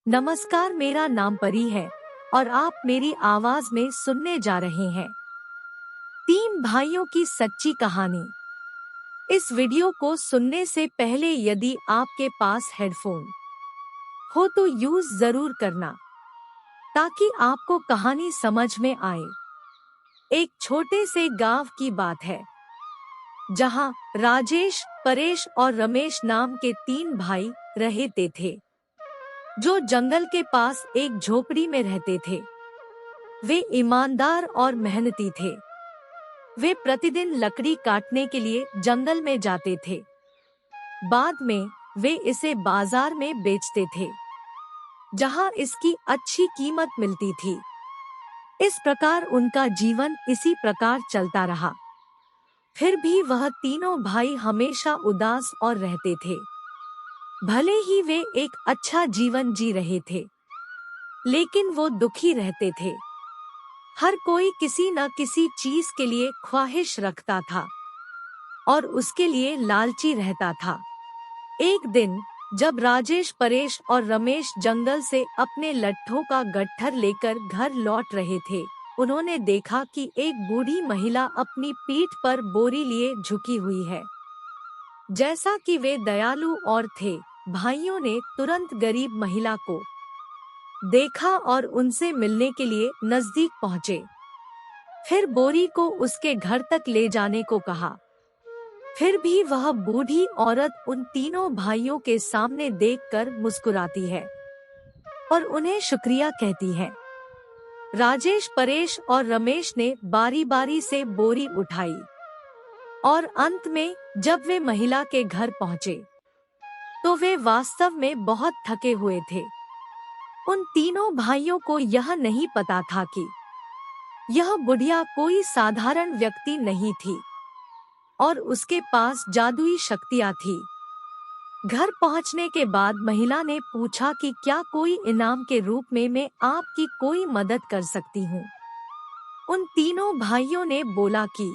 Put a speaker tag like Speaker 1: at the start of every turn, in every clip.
Speaker 1: नमस्कार, मेरा नाम परी है और आप मेरी आवाज में सुनने जा रहे हैं तीन भाइयों की सच्ची कहानी। इस वीडियो को सुनने से पहले यदि आपके पास हेडफोन हो तो यूज जरूर करना ताकि आपको कहानी समझ में आए। एक छोटे से गांव की बात है जहां राजेश, परेश और रमेश नाम के तीन भाई रहते थे, जो जंगल के पास एक झोपड़ी में रहते थे। वे ईमानदार और मेहनती थे। वे प्रतिदिन लकड़ी काटने के लिए जंगल में जाते थे। बाद में वे इसे बाजार में बेचते थे, जहां इसकी अच्छी कीमत मिलती थी। इस प्रकार उनका जीवन इसी प्रकार चलता रहा। फिर भी वह तीनों भाई हमेशा उदास और रहते थे। भले ही वे एक अच्छा जीवन जी रहे थे, लेकिन वो दुखी रहते थे। हर कोई किसी न किसी चीज के लिए ख्वाहिश रखता था और उसके लिए लालची रहता था। एक दिन जब राजेश, परेश और रमेश जंगल से अपने लट्ठों का गट्ठर लेकर घर लौट रहे थे, उन्होंने देखा कि एक बूढ़ी महिला अपनी पीठ पर बोरी लिए झुकी हुई है। जैसा कि वे दयालु और थे, भाइयों ने तुरंत गरीब महिला को देखा और उनसे मिलने के लिए नजदीक पहुंचे। फिर बोरी को उसके घर तक ले जाने को कहा। फिर भी वह बूढ़ी औरत उन तीनों भाइयों के सामने देखकर मुस्कुराती है और उन्हें शुक्रिया कहती है। राजेश, परेश और रमेश ने बारी-बारी से बोरी उठाई और अंत में जब वे महिला के घर पहुंचे, तो वे वास्तव में बहुत थके हुए थे। उन तीनों भाइयों को यह नहीं पता था कि यह बुढ़िया कोई साधारण व्यक्ति नहीं थी और उसके पास जादुई शक्तियां थी। घर पहुंचने के बाद महिला ने पूछा कि क्या कोई इनाम के रूप में मैं आपकी कोई मदद कर सकती हूँ। उन तीनों भाइयों ने बोला कि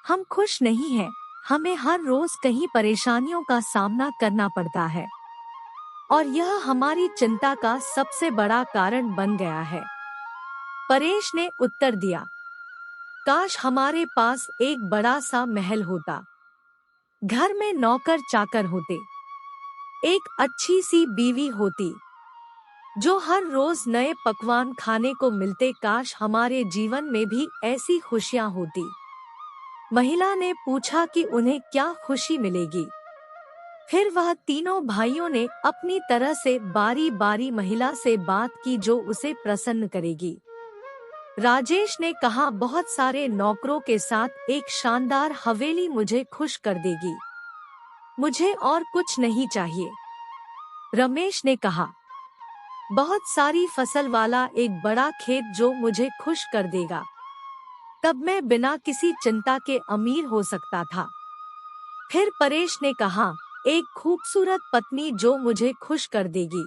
Speaker 1: हम खुश नहीं हैं, हमें हर रोज कहीं परेशानियों का सामना करना पड़ता है और यह हमारी चिंता का सबसे बड़ा कारण बन गया है। परेश ने उत्तर दिया, काश हमारे पास एक बड़ा सा महल होता, घर में नौकर चाकर होते, एक अच्छी सी बीवी होती जो हर रोज नए पकवान खाने को मिलते। काश हमारे जीवन में भी ऐसी खुशियां होती। महिला ने पूछा कि उन्हें क्या खुशी मिलेगी। फिर वह तीनों भाइयों ने अपनी तरह से बारी बारी महिला से बात की जो उसे प्रसन्न करेगी। राजेश ने कहा, बहुत सारे नौकरों के साथ एक शानदार हवेली मुझे खुश कर देगी, मुझे और कुछ नहीं चाहिए। रमेश ने कहा, बहुत सारी फसल वाला एक बड़ा खेत जो मुझे खुश कर देगा, तब मैं बिना किसी चिंता के अमीर हो सकता था। फिर परेश ने कहा, एक खूबसूरत पत्नी जो मुझे खुश कर देगी,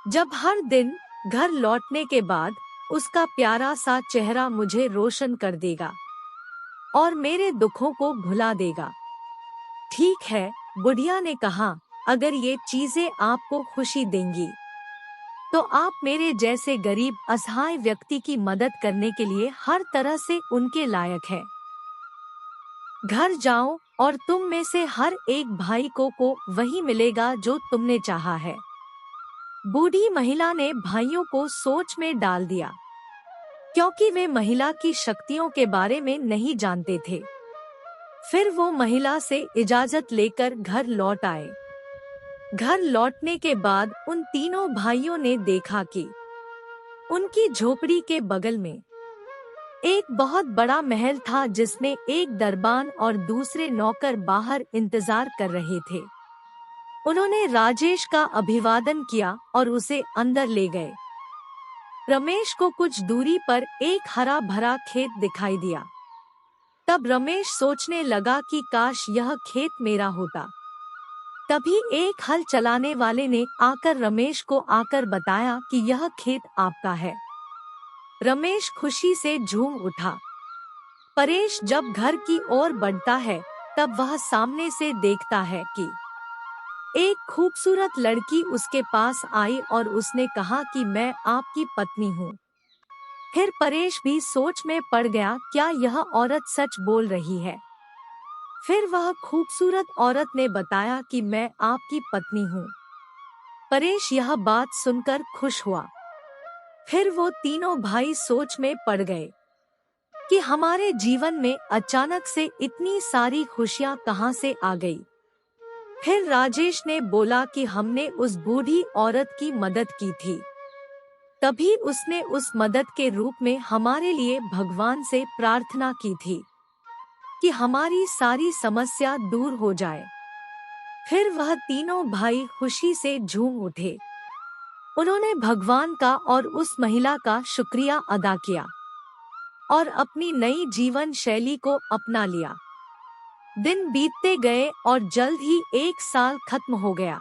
Speaker 1: जब हर दिन घर लौटने के बाद उसका प्यारा सा चेहरा मुझे रोशन कर देगा और मेरे दुखों को भुला देगा। ठीक है, बुढ़िया ने कहा, अगर ये चीजें आपको खुशी देंगी तो आप मेरे जैसे गरीब असहाय व्यक्ति की मदद करने के लिए हर तरह से उनके लायक है। घर जाओ और तुम में से हर एक भाई को वही मिलेगा जो तुमने चाहा है। बूढ़ी महिला ने भाइयों को सोच में डाल दिया, क्योंकि वे महिला की शक्तियों के बारे में नहीं जानते थे। फिर वो महिला से इजाजत लेकर घर लौट आए। घर लौटने के बाद उन तीनों भाइयों ने देखा कि उनकी झोपड़ी के बगल में एक बहुत बड़ा महल था, जिसमें एक दरबान और दूसरे नौकर बाहर इंतजार कर रहे थे। उन्होंने राजेश का अभिवादन किया और उसे अंदर ले गए। रमेश को कुछ दूरी पर एक हरा भरा खेत दिखाई दिया। तब रमेश सोचने लगा कि काश यह खेत मेरा होता। तभी एक हल चलाने वाले ने आकर रमेश को आकर बताया कि यह खेत आपका है। रमेश खुशी से झूम उठा। परेश जब घर की ओर बढ़ता है, तब वह सामने से देखता है कि एक खूबसूरत लड़की उसके पास आई और उसने कहा कि मैं आपकी पत्नी हूँ। फिर परेश भी सोच में पड़ गया, क्या यह औरत सच बोल रही है? फिर वह खूबसूरत औरत ने बताया कि मैं आपकी पत्नी हूँ। परेश यह बात सुनकर खुश हुआ। फिर वो तीनों भाई सोच में पड़ गए कि हमारे जीवन में अचानक से इतनी सारी खुशियाँ कहाँ से आ गई। फिर राजेश ने बोला कि हमने उस बूढ़ी औरत की मदद की थी, तभी उसने उस मदद के रूप में हमारे लिए भगवान से प्रार्थना की थी कि हमारी सारी समस्या दूर हो जाए। फिर वह तीनों भाई खुशी से झूम उठे। उन्होंने भगवान का और उस महिला का शुक्रिया अदा किया और अपनी नई जीवन शैली को अपना लिया। दिन बीतते गए और जल्द ही 1 साल खत्म हो गया।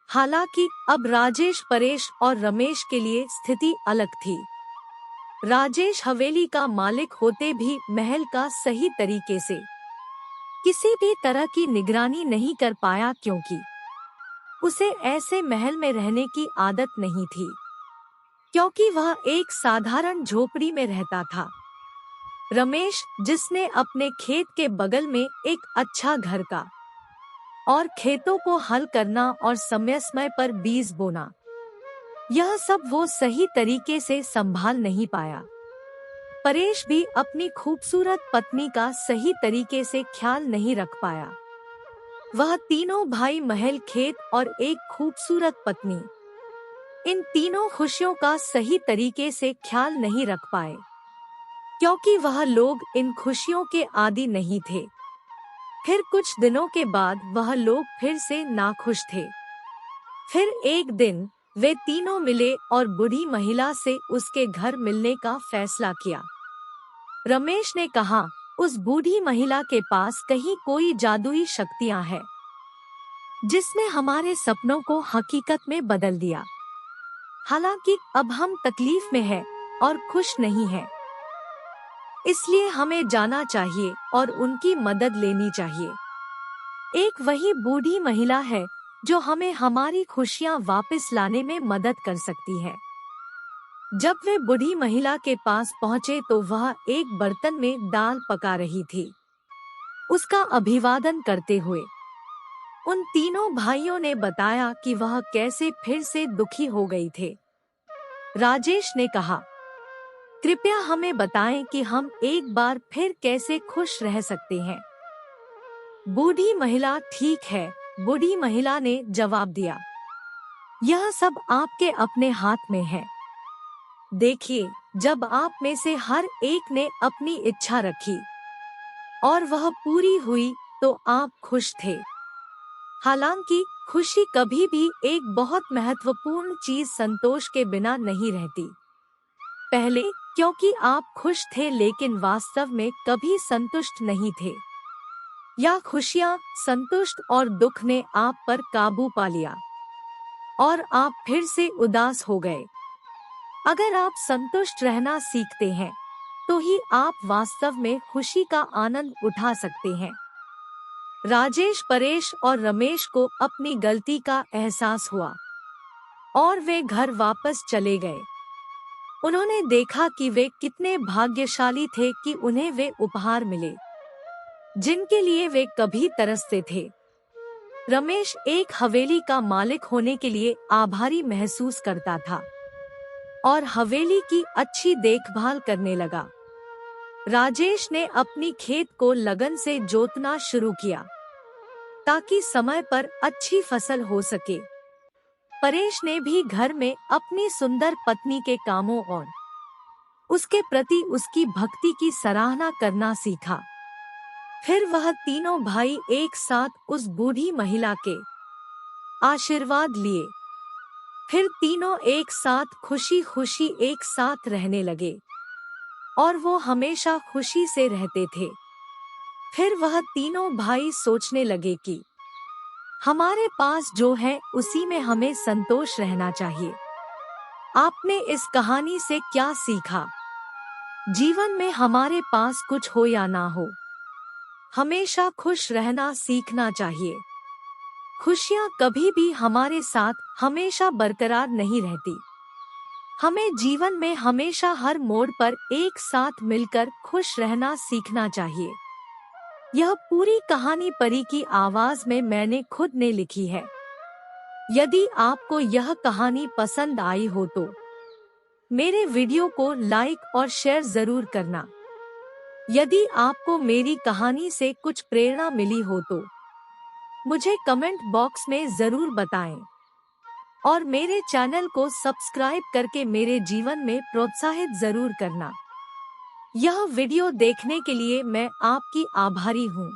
Speaker 1: हालांकि अब राजेश, परेश और रमेश के लिए स्थिति अलग थी। राजेश हवेली का मालिक होते भी महल का सही तरीके से किसी भी तरह की निगरानी नहीं कर पाया, क्योंकि उसे ऐसे महल में रहने की आदत नहीं थी, क्योंकि वह एक साधारण झोपड़ी में रहता था। रमेश, जिसने अपने खेत के बगल में एक अच्छा घर का और खेतों को हल करना और समय समय पर बीज बोना, यह सब वो सही तरीके से संभाल नहीं पाया। परेश भी अपनी खूबसूरत पत्नी का सही तरीके से ख्याल नहीं रख पाया। वह तीनों भाई महल, खेत और एक खूबसूरत पत्नी, इन तीनों खुशियों का सही तरीके से ख्याल नहीं रख पाए, क्योंकि वह लोग इन खुशियों के आदी नहीं थे। फिर कुछ दिनों के बाद वह लोग फिर से नाखुश थे। फिर एक दिन वे तीनों मिले और बूढ़ी महिला से उसके घर मिलने का फैसला किया। रमेश ने कहा, उस बूढ़ी महिला के पास कहीं कोई जादुई शक्तियां हैं, जिसने हमारे सपनों को हकीकत में बदल दिया। हालांकि अब हम तकलीफ में हैं और खुश नहीं हैं, इसलिए हमें जाना चाहिए और उनकी मदद लेनी चाहिए। एक वही बूढ़ी महिला है जो हमें हमारी खुशियां वापस लाने में मदद कर सकती है। जब वे बूढ़ी महिला के पास पहुंचे तो वह एक बर्तन में दाल पका रही थी। उसका अभिवादन करते हुए उन तीनों भाइयों ने बताया कि वह कैसे फिर से दुखी हो गई थे। राजेश ने कहा, कृपया हमें बताएं कि हम एक बार फिर कैसे खुश रह सकते हैं। बूढ़ी महिला, ठीक है, बूढ़ी महिला ने जवाब दिया, यह सब आपके अपने हाथ में है। देखिए, जब आप में से हर एक ने अपनी इच्छा रखी और वह पूरी हुई तो आप खुश थे। हालांकि खुशी कभी भी एक बहुत महत्वपूर्ण चीज संतोष के बिना नहीं रहती। पहले क्योंकि आप खुश थे लेकिन वास्तव में कभी संतुष्ट नहीं थे, या खुशियाँ, संतुष्ट और दुख ने आप पर काबू पा लिया और आप फिर से उदास हो गए। अगर आप संतुष्ट रहना सीखते हैं तो ही आप वास्तव में खुशी का आनंद उठा सकते हैं। राजेश, परेश और रमेश को अपनी गलती का एहसास हुआ और वे घर वापस चले गए। उन्होंने देखा कि वे कितने भाग्यशाली थे कि उन्हें वे उपहार मिले जिनके लिए वे कभी तरसते थे। रमेश एक हवेली का मालिक होने के लिए आभारी महसूस करता था और हवेली की अच्छी देखभाल करने लगा। राजेश ने अपनी खेत को लगन से जोतना शुरू किया ताकि समय पर अच्छी फसल हो सके। परेश ने भी घर में अपनी सुंदर पत्नी के कामों और उसके प्रति उसकी भक्ति की सराहना करना सीखा। फिर वह तीनों भाई एक साथ उस बूढ़ी महिला के आशीर्वाद लिए। फिर तीनों एक साथ खुशी खुशी एक साथ रहने लगे और वो हमेशा खुशी से रहते थे। फिर वह तीनों भाई सोचने लगे कि हमारे पास जो है उसी में हमें संतोष रहना चाहिए। आपने इस कहानी से क्या सीखा? जीवन में हमारे पास कुछ हो या ना हो, हमेशा खुश रहना सीखना चाहिए। खुशियाँ कभी भी हमारे साथ हमेशा बरकरार नहीं रहती। हमें जीवन में हमेशा हर मोड़ पर एक साथ मिलकर खुश रहना सीखना चाहिए। यह पूरी कहानी परी की आवाज में मैंने खुद ने लिखी है। यदि आपको यह कहानी पसंद आई हो तो मेरे वीडियो को लाइक और शेयर जरूर करना। यदि आपको मेरी कहानी से कुछ प्रेरणा मिली हो तो मुझे कमेंट बॉक्स में जरूर बताएं और मेरे चैनल को सब्सक्राइब करके मेरे जीवन में प्रोत्साहित जरूर करना। यह वीडियो देखने के लिए मैं आपकी आभारी हूँ।